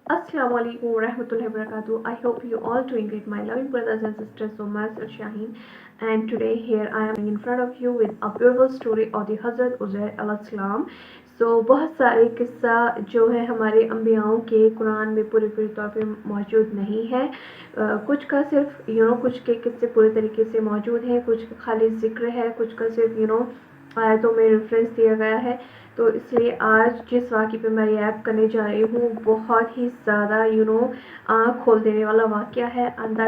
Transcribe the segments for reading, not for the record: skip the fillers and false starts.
Assalamu alaikum wa rahmatullahi wa barakatuh. I hope you all doing great, my loving brothers and sisters. So myself Shaheen, and today here I am in front of you with a beautiful story of the Hazrat Uzair alayhi salam. So बहुत सारे किस्सा जो है हमारे अम्बियाओं के कुरान में पूरे तौर पे मौजूद नहीं है। कुछ का सिर्फ कुछ के किस्से पूरे तरीके से मौजूद हैं, कुछ का खाली जिक्र है, कुछ का सिर्फ आयतों में रेफरेंस दिया गया है। तो इसलिए आज जिस वाक़े पे मैं रिएक्ट करने जा रही हूँ बहुत ही ज़्यादा आँख खोल देने वाला वाक़या है, and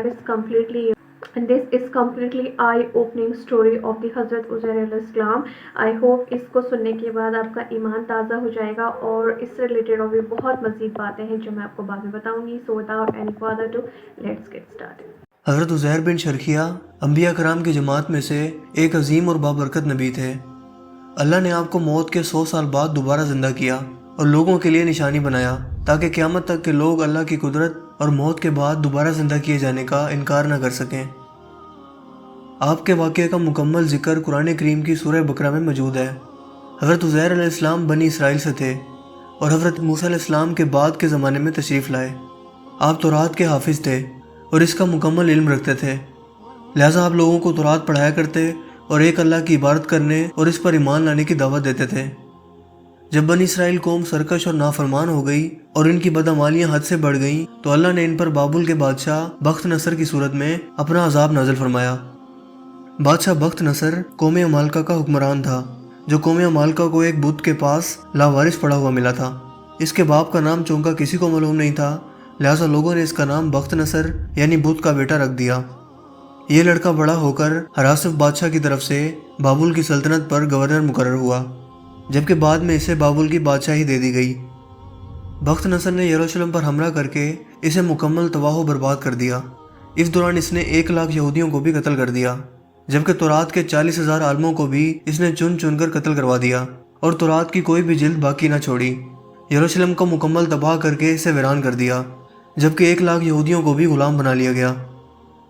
this is completely I opening story of the हज़रत उज़ैर अलैहिस्सलाम। आई होप इसको सुनने के बाद आपका ईमान ताज़ा हो जाएगा और इससे रिलेटेड और भी बहुत मज़ीद बातें हैं जो मैं आपको बाद में बताऊँगी। So without any further do let's get started. हज़रत उज़ैर बिन शरखिया अंबिया कराम की जमात में से एक अजीम और बाबरकत नबी थे। अल्लाह ने आपको मौत के 100 साल बाद दोबारा जिंदा किया और लोगों के लिए निशानी बनाया ताकि क़यामत तक के लोग अल्लाह की कुदरत और मौत के बाद दोबारा जिंदा किए जाने का इनकार न कर सकें। आपके वाक़े का मुकम्मल जिक्र कुरान करीम की सूरह बकरा में मौजूद है। हज़रत उज़ैर अलैहिस्सलाम बनी इसराइल से थे और हज़रत मूसा अलैहिस्सलाम के बाद के ज़माने में तशरीफ़ लाए। आप तौरात के हाफिज़ थे और इसका मुकम्मल इल्म रखते थे, लिहाजा आप लोगों को तौरात पढ़ाया करते और एक अल्लाह की इबादत करने और इस पर ईमान लाने की दावत देते थे। जब बनी इसराइल कौम सरकश और नाफरमान हो गई और इनकी बदअमालियां हद से बढ़ गईं, तो अल्लाह ने इन पर बाबुल के बादशाह बख्त नसर की सूरत में अपना अजाब नाजिल फरमाया। बादशाह बख्त नसर कौम अमालका का हुक्मरान था, जो कौम अमालका को एक बुत के पास लावारिस पड़ा हुआ मिला था। इसके बाप का नाम चौंका किसी को मालूम नहीं था, लिहाजा लोगों ने इसका नाम बख्त नसर यानी बुत का बेटा रख दिया। ये लड़का बड़ा होकर हरासफ बादशाह की तरफ से बाबुल की सल्तनत पर गवर्नर मुकर्रर हुआ, जबकि बाद में इसे बाबुल की बादशाही दे दी गई। बख्त नसर ने यरूशलेम पर हमला करके इसे मुकम्मल तबाह बर्बाद कर दिया। इस दौरान इसने 1 लाख यहूदियों को भी कत्ल कर दिया, जबकि तौरात के 40,000 आलमों को भी इसने चुन चुन कर कत्ल करवा दिया और तौरात की कोई भी जिल्द बाकी न छोड़ी। यरूशलेम को मुकम्मल तबाह करके इसे वीरान कर दिया, जबकि 1 लाख यहूदियों को भी गुलाम बना लिया गया।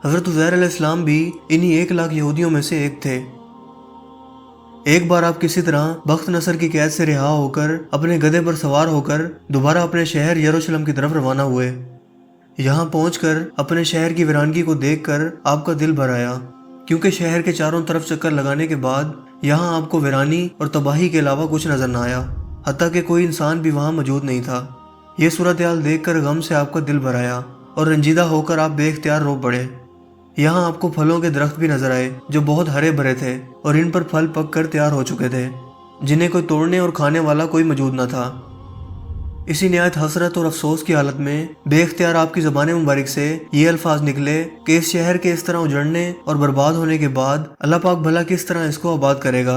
हज़रत उज़ैर अलैहिस्सलाम भी इन्हीं 1 लाख यहूदियों में से एक थे। एक बार आप किसी तरह बख्त नसर की कैद से रिहा होकर अपने गधे पर सवार होकर दोबारा अपने शहर यरूशलेम की तरफ रवाना हुए। यहाँ पहुंचकर अपने शहर की वीरानगी को देखकर आपका दिल भर आया, क्योंकि शहर के चारों तरफ चक्कर लगाने के बाद यहाँ आपको वीरानी और तबाही के अलावा कुछ नजर न आया, हत्ता कि कोई इंसान भी वहाँ मौजूद नहीं था। ये सूरत हाल देखकर गम से आपका दिल भर आया और रंजीदा होकर आप बेख्तियार रो पड़े। यहाँ आपको फलों के दरख्त भी नजर आए जो बहुत हरे भरे थे और इन पर फल पक कर तैयार हो चुके थे, जिन्हें कोई तोड़ने और खाने वाला कोई मौजूद न था। इसी निहायत हसरत और अफसोस की हालत में बेख्तियार आपकी ज़बान मुबारक से ये अल्फाज निकले कि इस शहर के इस तरह उजड़ने और बर्बाद होने के बाद अल्लाह पाक भला किस तरह इसको आबाद करेगा।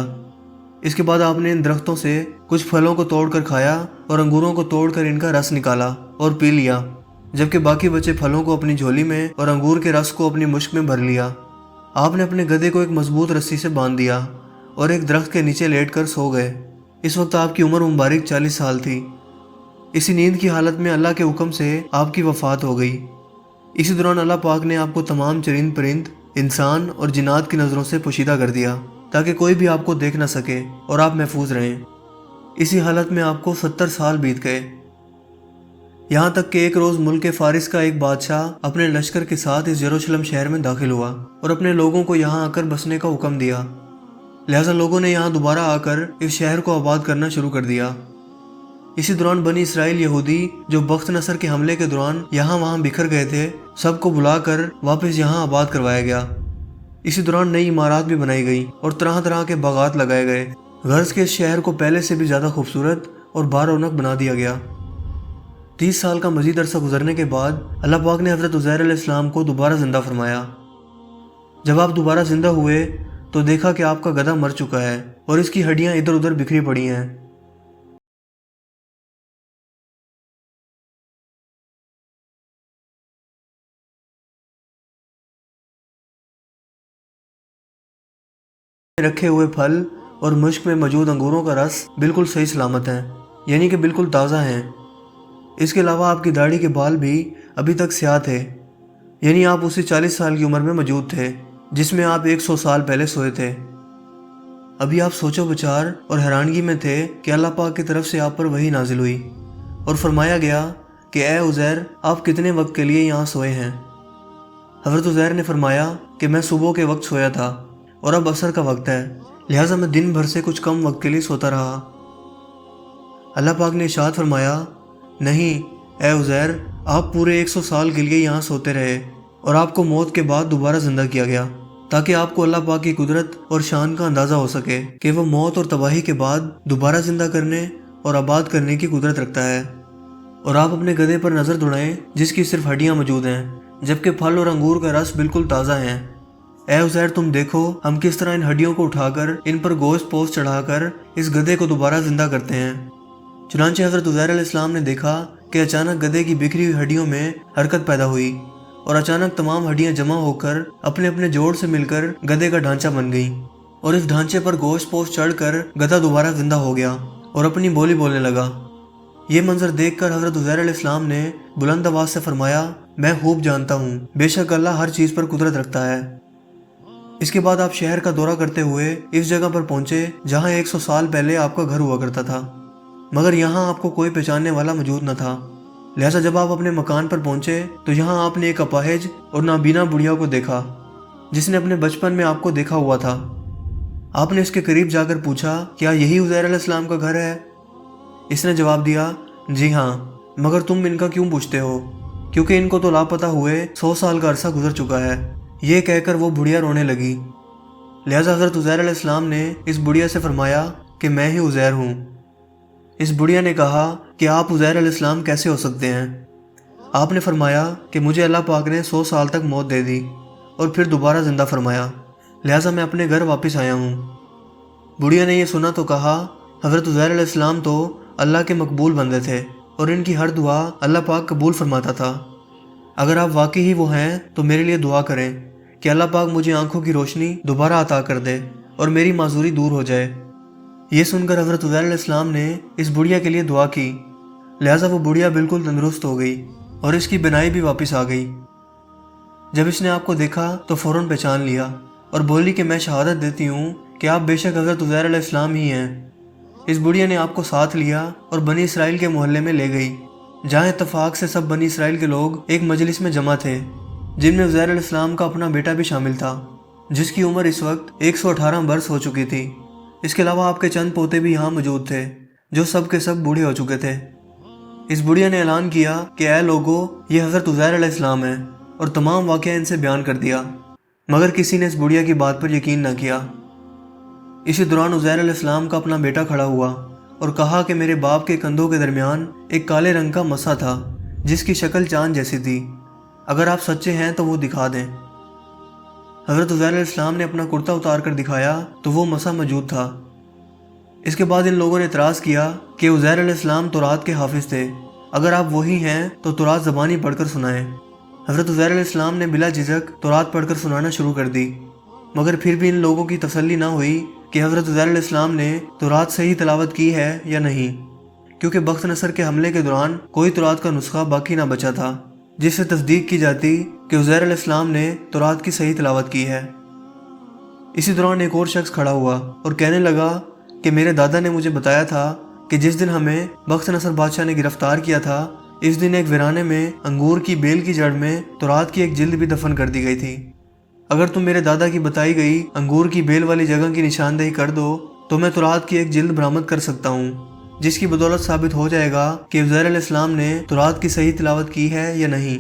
इसके बाद आपने इन दरख्तों से कुछ फलों को तोड़ कर खाया और अंगूरों को तोड़ कर इनका रस निकाला और पी लिया, जबकि बाकी बचे फलों को अपनी झोली में और अंगूर के रस को अपनी मुश्क में भर लिया। आपने अपने गधे को एक मजबूत रस्सी से बांध दिया और एक दरख्त के नीचे लेटकर सो गए। इस वक्त आपकी उम्र मुबारक 40 साल थी। इसी नींद की हालत में अल्लाह के हुक्म से आपकी वफात हो गई। इसी दौरान अल्लाह पाक ने आपको तमाम चरिंद परिंद, इंसान और जिन्नात की नज़रों से पोशीदा कर दिया ताकि कोई भी आपको देख न सके और आप महफूज रहें। इसी हालत में आपको 70 साल बीत गए, यहाँ तक कि एक रोज़ मुल्क के फारिस का एक बादशाह अपने लश्कर के साथ इस यरूशलेम शहर में दाखिल हुआ और अपने लोगों को यहाँ आकर बसने का हुक्म दिया। लिहाजा लोगों ने यहाँ दोबारा आकर इस शहर को आबाद करना शुरू कर दिया। इसी दौरान बनी इसराइल यहूदी जो बख्त नसर के हमले के दौरान यहाँ वहाँ बिखर गए थे, सबको बुलाकर वापस यहाँ आबाद करवाया गया। इसी दौरान नई इमारत भी बनाई गई और तरह तरह के बागात लगाए गए। गर्ज के इस शहर को पहले से भी ज़्यादा खूबसूरत और बारौनक बना दिया गया। 30 साल का मजीद अरसा गुजरने के बाद अल्लाह पाक ने हज़रत उज़ैर अलैहिस्सलाम को दोबारा ज़िंदा फरमाया। जब आप दोबारा ज़िंदा हुए तो देखा कि आपका गधा मर चुका है और इसकी हड्डियाँ इधर उधर बिखरी पड़ी हैं। रखे हुए फल और मुश्क में मौजूद अंगूरों का रस बिल्कुल सही सलामत है, यानी कि बिल्कुल ताज़ा हैं। इसके अलावा आपकी दाढ़ी के बाल भी अभी तक स्याह थे, यानी आप उसी 40 साल की उम्र में मौजूद थे जिसमें आप 100 साल पहले सोए थे। अभी आप सोचो विचार और हैरानगी में थे कि अल्लाह पाक की तरफ से आप पर वही नाजिल हुई और फरमाया गया کہ اے उज़ैर, आप कितने वक्त के लिए यहाँ सोए हैं? हज़रत उज़ैर ने फरमाया कि मैं सुबह के वक्त सोया था और अब असर का वक्त है, लिहाजा मैं दिन भर से कुछ कम वक्त के लिए सोता रहा। अल्लाह पाक ने इरशाद फरमाया, नहीं ए उज़ैर, आप पूरे 100 साल के लिए यहाँ सोते रहे और आपको मौत के बाद दोबारा ज़िंदा किया गया ताकि आपको अल्लाह पाक की कुदरत और शान का अंदाज़ा हो सके कि वह मौत और तबाही के बाद दोबारा ज़िंदा करने और आबाद करने की कुदरत रखता है। और आप अपने गधे पर नज़र दौड़ाएं जिसकी सिर्फ हड्डियाँ मौजूद हैं, जबकि फल और अंगूर का रस बिल्कुल ताज़ा हैं। ए उज़ैर, तुम देखो हम किस तरह इन हड्डियों को उठाकर इन पर गोश्त पोस्ट चढ़ाकर इस गधे को दोबारा ज़िंदा करते हैं। चुनांचे हज़रत उज़ैर अलैहिस्सलाम ने देखा कि अचानक गधे की बिखरी हुई हड्डियों में हरकत पैदा हुई और अचानक तमाम हड्डियां जमा होकर अपने अपने जोड़ से मिलकर गधे का ढांचा बन गई और इस ढांचे पर गोश्त पोस्ट चढ़कर गधा दोबारा जिंदा हो गया और अपनी बोली बोलने लगा। ये मंजर देखकर हज़रत उज़ैर अलैहिस्सलाम ने बुलंद आवाज़ से फरमाया, मैं खूब जानता हूँ, बेशक अल्लाह हर चीज़ पर कुदरत रखता है। इसके बाद आप शहर का दौरा करते हुए इस जगह पर पहुंचे जहाँ 100 साल पहले आपका घर हुआ करता था, मगर यहाँ आपको कोई पहचानने वाला मौजूद न था। लिहाजा जब आप अपने मकान पर पहुंचे तो यहाँ आपने एक अपाहिज और नाबीना बुढ़िया को देखा जिसने अपने बचपन में आपको देखा हुआ था। आपने इसके करीब जाकर पूछा, क्या यही उज़ैर अलैहिस्सलाम का घर है? इसने जवाब दिया, जी हाँ, मगर तुम इनका क्यों पूछते हो, क्योंकि इनको तो लापता हुए 100 साल का अरसा गुजर चुका है। ये कहकर वो बुढ़िया रोने लगी। लिहाजा हज़रत उज़ैर अलैहिस्सलाम ने इस बुढ़िया से फरमाया कि मैं ही उज़ैर हूँ। इस बुढ़िया ने कहा कि आप उज़ैर अलैहिस्सलाम कैसे हो सकते हैं? आपने फरमाया कि मुझे अल्लाह पाक ने 100 साल तक मौत दे दी और फिर दोबारा ज़िंदा फरमाया, लिहाजा मैं अपने घर वापस आया हूँ। बुढ़िया ने यह सुना तो कहा, हज़रत उज़ैर अलैहिस्सलाम तो अल्लाह के मकबूल बंदे थे और इनकी हर दुआ अल्लाह पाक कबूल फरमाता था। अगर आप वाकई ही वो हैं तो मेरे लिए दुआ करें कि अल्लाह पाक मुझे आंखों की रोशनी दोबारा अता कर दे और मेरी माजूरी दूर हो जाए। ये सुनकर हज़रत उज़ैर अलैहिस्सलाम ने इस बुढ़िया के लिए दुआ की, लिहाजा वो बुढ़िया बिल्कुल तंदुरुस्त हो गई और इसकी बिनाई भी वापस आ गई। जब इसने आपको देखा तो फ़ौरन पहचान लिया और बोली कि मैं शहादत देती हूँ कि आप बेशक हज़रत उज़ैर अलैहिस्सलाम ही हैं। इस बुढ़िया ने आपको साथ लिया और बनी इसराइल के मोहल्ले में ले गई, जहाँ इत्तफाक से सब बनी इसराइल के लोग एक मजलिस में जमा थे, जिनमें उज़ैर अलैहिस्सलाम का अपना बेटा भी शामिल था, जिसकी उम्र इस वक्त 118 बरस हो चुकी थी। इसके अलावा आपके चंद पोते भी यहाँ मौजूद थे, जो सब के सब बूढ़े हो चुके थे। इस बुढ़िया ने ऐलान किया कि ऐ लोगो, ये हज़रत उज़ैर अलैहिस्सलाम है, और तमाम वाक़या इनसे बयान कर दिया, मगर किसी ने इस बुढ़िया की बात पर यकीन न किया। इसी दौरान उज़ैर अलैहिस्सलाम का अपना बेटा खड़ा हुआ और कहा कि मेरे बाप के कंधों के दरमियान एक काले रंग का मसा था जिसकी शक्ल चांद जैसी थी, अगर आप सच्चे हैं तो वो दिखा दें। हज़रत उज़ैर अलैहिस्सलाम ने अपना कुर्ता उतार कर दिखाया तो वो मसा मौजूद था। इसके बाद इन लोगों ने एतराज़ किया कि उज़ैर अलैहिस्सलाम तौरात के हाफिज़ थे, अगर आप वही हैं तो तौरात ज़बानी पढ़कर सुनाएं। हज़रत उज़ैर अलैहिस्सलाम ने बिला झिझक तौरात पढ़कर सुनाना शुरू कर दी, मगर फिर भी इन लोगों की तसल्ली ना हुई कि हज़रत उज़ैर अलैहिस्सलाम ने तौरात सही तिलावत की है या नहीं, क्योंकि बख्त नसर के हमले के दौरान कोई तौरात का नुस्खा बाकी ना बचा था जिससे तस्दीक की जाती कि उज़ैर अलैहिस्सलाम ने तौरात की सही तिलावत की है। इसी दौरान एक और शख्स खड़ा हुआ और कहने लगा कि मेरे दादा ने मुझे बताया था कि जिस दिन हमें बख्त नसर बादशाह ने गिरफ्तार किया था, इस दिन एक वीराने में अंगूर की बेल की जड़ में तौरात की एक जिल्द भी दफन कर दी गई थी। अगर तुम मेरे दादा की बताई गई अंगूर की बेल वाली जगह की निशानदेही कर दो तो मैं तौरात की एक जिल्द बरामद कर सकता हूँ, जिसकी बदौलत साबित हो जाएगा कि उज़ैर अलैहिस्सलाम ने तौरात की सही तिलावत की है या नहीं।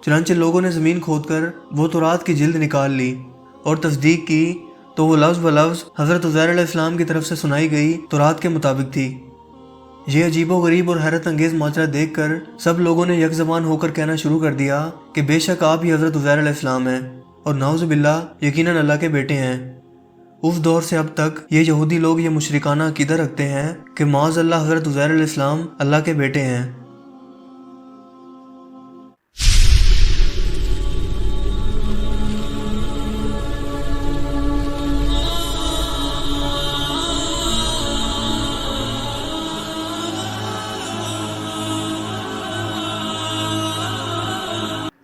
चुनांचे लोगों ने ज़मीन खोदकर वो तौरात की जिल्द निकाल ली और तस्दीक की तो वो लफ्ज़ ब लफ्ज़ हज़रत उज़ैर अलैहिस्सलाम की तरफ से सुनाई गई तौरात के मुताबिक थी। ये अजीबो गरीब और हैरत अंगेज़ माजरा देखकर सब लोगों ने यकज़बान होकर कहना शुरू कर दिया कि बेशक आप ही हज़रत उज़ैर अलैहिस्सलाम हैं और नाउज़ुबिल्लाह यकीनन अल्लाह के बेटे हैं। उस दौर से अब तक ये यहूदी लोग ये मुशरिकाना अकीदा रखते हैं कि माज़अल्लाह हज़रत उज़ैर अलैहिस्सलाम अल्लाह के बेटे हैं।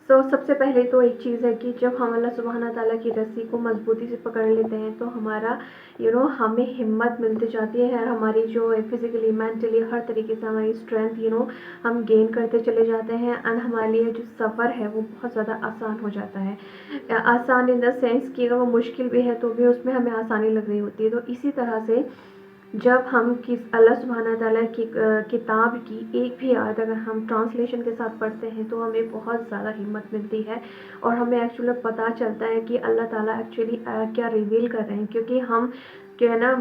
So سب سے پہلے تو ایک چیز ہے کہ جب ہم اللہ سبحانہ تعالیٰ کی رسی کو مضبوطی سے پکڑ لیتے ہیں تو ہمارا ہمیں ہمت ملتی جاتی ہے، اور ہماری جو فزیکلی مینٹلی ہر طریقے سے ہماری اسٹرینتھ ہم گین کرتے چلے جاتے ہیں، اینڈ ہمارے لیے جو سفر ہے وہ بہت زیادہ آسان ہو جاتا ہے. آسان ان دا سینس کہ اگر وہ مشکل بھی ہے تو بھی اس میں ہمیں آسانی لگ رہی ہوتی ہے. تو اسی طرح سے جب ہم اللہ سبحانہ تعالیٰ کی کتاب کی ایک بھی آیت اگر ہم ٹرانسلیشن کے ساتھ پڑھتے ہیں تو ہمیں بہت زیادہ ہمت ملتی ہے، اور ہمیں ایکچولی پتہ چلتا ہے کہ اللہ تعالیٰ ایکچولی کیا ریویل کر رہے ہیں. کیونکہ ہم جو ہے نا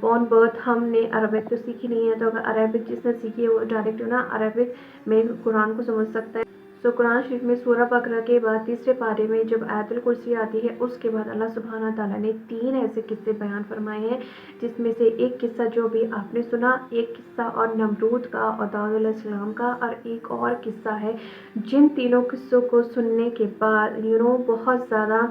بورن برتھ ہم نے عربک تو سیکھی نہیں ہے، تو اگر عربک جس نے سیکھی ہے وہ ڈائریکٹ عربک میں قرآن کو سمجھ سکتا ہے. تو قرآن شریف میں سورہ بقرہ کے بعد تیسرے پارے میں جب آیت الکرسی آتی ہے اس کے بعد اللہ سبحانہ تعالیٰ نے 3 ایسے قصے بیان فرمائے ہیں، جس میں سے ایک قصہ جو بھی آپ نے سنا، ایک قصہ اور نمرود کا اور داؤد علیہ السلام کا، اور ایک اور قصہ ہے. جن تینوں قصوں کو سننے کے بعد بہت زیادہ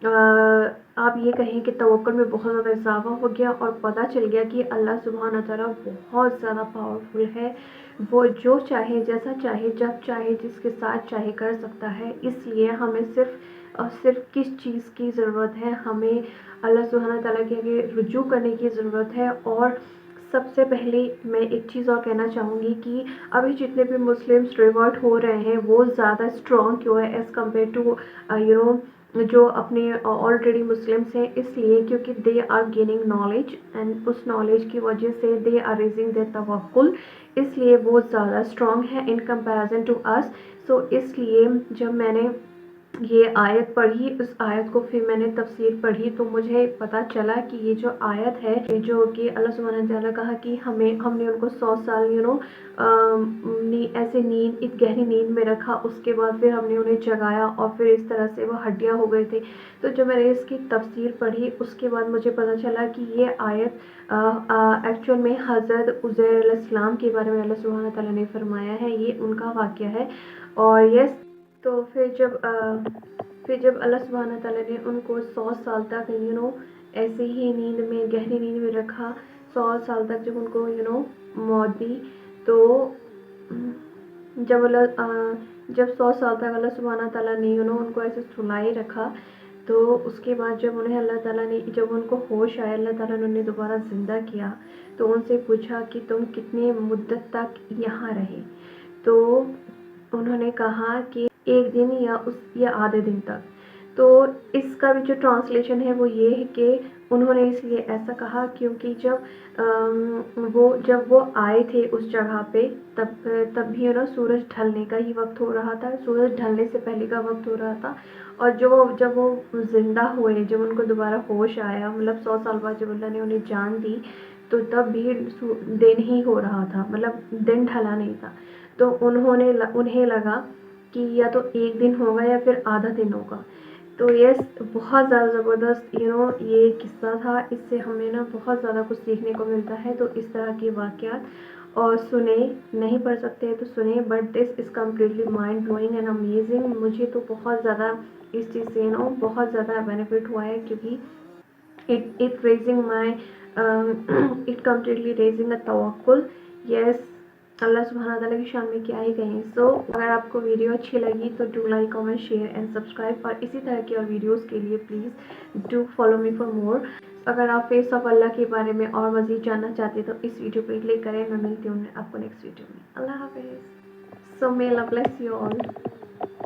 آپ یہ کہیں کہ توکل میں بہت زیادہ اضافہ ہو گیا، اور پتہ چل گیا کہ اللہ سبحانہ تعالیٰ بہت زیادہ پاورفل ہے. وہ جو چاہے جیسا چاہے جب چاہے جس کے ساتھ چاہے کر سکتا ہے. اس لیے ہمیں صرف کس چیز کی ضرورت ہے، ہمیں اللہ سبحانہ تعالیٰ کے آگے رجوع کرنے کی ضرورت ہے. اور سب سے پہلے میں ایک چیز اور کہنا چاہوں گی کہ ابھی جتنے بھی مسلمس ریورٹ ہو رہے ہیں وہ زیادہ اسٹرانگ کیوں ہے ایز کمپیئر ٹو جو اپنے آلریڈی مسلمس ہیں، اس لیے کیونکہ they are gaining knowledge, and اس نالج کی وجہ سے دے آر ریزنگ دیر توکل، اس لیے وہ زیادہ اسٹرانگ ہے ان کمپیریزن ٹو اس. سو اس لیے جب میں نے یہ آیت پڑھی، اس آیت کو پھر میں نے تفسیر پڑھی تو مجھے پتہ چلا کہ یہ جو آیت ہے جو کہ اللہ سبحانہ تعالیٰ کہا کہ ہم نے ان کو 100 سال ایسے نیند، ایک گہری نیند میں رکھا، اس کے بعد پھر ہم نے انہیں جگایا اور پھر اس طرح سے وہ ہڈیاں ہو گئے تھے. تو جب میں نے اس کی تفسیر پڑھی اس کے بعد مجھے پتہ چلا کہ یہ آیت ایکچوئل میں حضرت عزیر علیہ السلام کے بارے میں اللہ سبحانہ تعالیٰ نے فرمایا ہے، یہ ان کا واقعہ ہے. اور تو پھر جب اللہ سبحانہ تعالیٰ نے ان کو 100 سال تک ایسے ہی نیند میں، گہری نیند میں رکھا، 100 سال تک جب ان کو موت دی، تو جب 100 سال تک اللہ سبحانہ تعالیٰ نے ان کو ایسے سلائے رکھا، تو اس کے بعد جب انہیں اللہ تعالیٰ نے، جب ان کو ہوش آیا، اللہ تعالیٰ نے انہیں دوبارہ زندہ کیا، تو ان سے پوچھا کہ تم کتنے مدت تک یہاں رہے. تو انہوں نے کہا کہ 1 دن یا آدھے دن تک. تو اس کا بھی جو ٹرانسلیشن ہے وہ یہ ہے کہ انہوں نے اس لیے ایسا کہا کیونکہ جب وہ آئے تھے اس جگہ پہ تب بھی سورج ڈھلنے کا ہی وقت ہو رہا تھا، سورج ڈھلنے سے پہلے کا وقت ہو رہا تھا. اور جب وہ زندہ ہوئے، جب ان کو دوبارہ ہوش آیا، مطلب 100 سال بعد جب اللہ نے انہیں جان دی، تو تب بھی دن ہی ہو رہا تھا، مطلب دن ڈھلا نہیں تھا. تو انہیں لگا کہ یا تو 1 دن ہوگا یا پھر آدھا دن ہوگا. تو بہت زیادہ زبردست یہ قصہ تھا. اس سے ہمیں بہت زیادہ کچھ سیکھنے کو ملتا ہے. تو اس طرح کے واقعات اور نہیں پڑھ سکتے تو سنیں، but this is completely mind blowing and amazing. مجھے تو بہت زیادہ اس چیز سے بہت زیادہ بینیفٹ ہوا ہے، کیونکہ اٹ کمپلیٹلی ریزنگ اے توکل. اللہ سبحانہ تعالیٰ کی شان میں کیا ہی کہیں. سو اگر آپ کو ویڈیو اچھی لگی تو do like, comment, share and subscribe, اور اسی طرح کی اور ویڈیوز کے لیے please do follow me for more. اگر آپ فیس آف اللہ کے بارے میں اور مزید جاننا چاہتے ہیں تو اس ویڈیو پہ کلک کریں. میں ملتی ہوں آپ کو نیکسٹ ویڈیو میں. اللہ حافظ. سو may Allah bless you all.